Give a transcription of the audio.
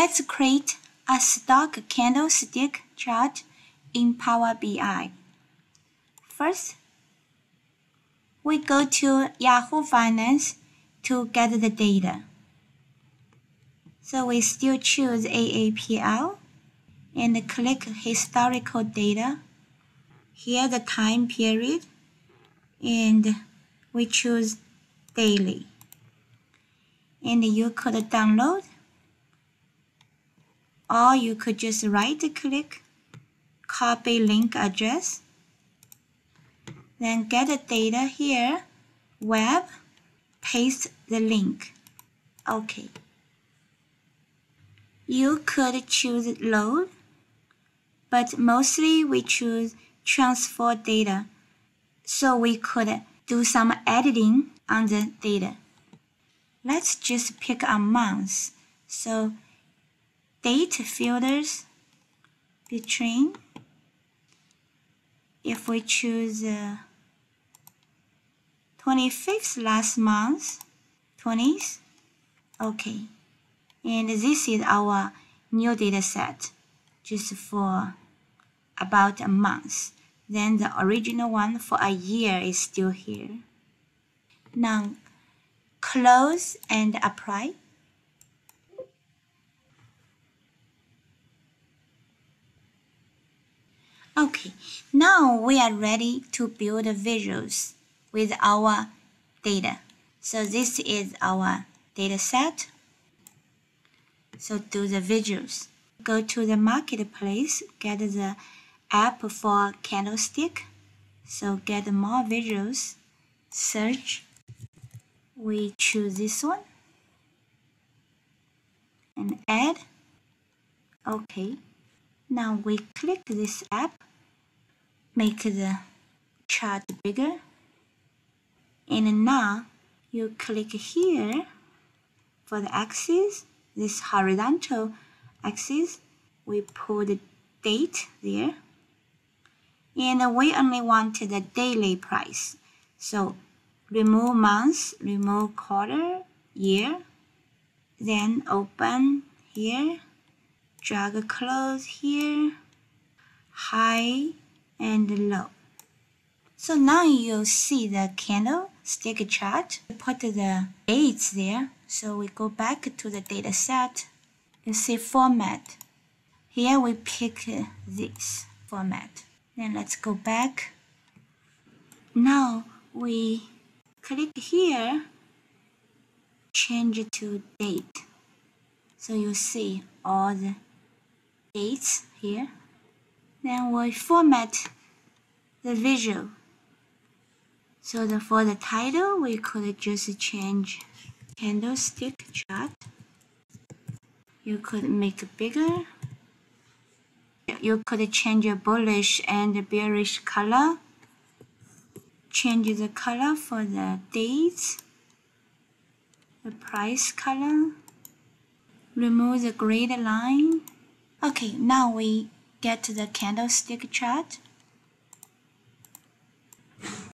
Let's create a stock candlestick chart in Power BI. First, we go to Yahoo Finance to get the data. So we still choose AAPL and click Historical Data. Here the time period, and we choose Daily. And you could download, or you could just right-click, copy link address, then get the data here, web, paste the link. OK. You could choose load, but mostly we choose transfer data, so we could do some editing on the data. Let's just pick a month. So date filters between. If we choose 25th last month, 20th, OK. And this is our new data set, just for about a month. Then the original one for a year is still here. Now, close and apply. Okay, now we are ready to build visuals with our data. So this is our data set. So do the visuals. Go to the marketplace, get the app for candlestick. So get more visuals. Search. We choose this one. And add. OK. Now we click this app. Make the chart bigger. And now you click here for the axis. This horizontal axis, we put the date there. And we only want the daily price. So remove month, remove quarter, year. Then open here, drag close here, high and low. So now you see the candlestick chart. We put the dates there. So we go back to the data set. You see format. Here we pick this format. Then let's go back. Now we click here, change it to date. So you see all the dates here. Then we format the visual. So for the title, we could just change candlestick chart. You could make it bigger. You could change a bullish and bearish color. Change the color for the dates. The price color. Remove the grid line. Okay, now we get to the candlestick chart.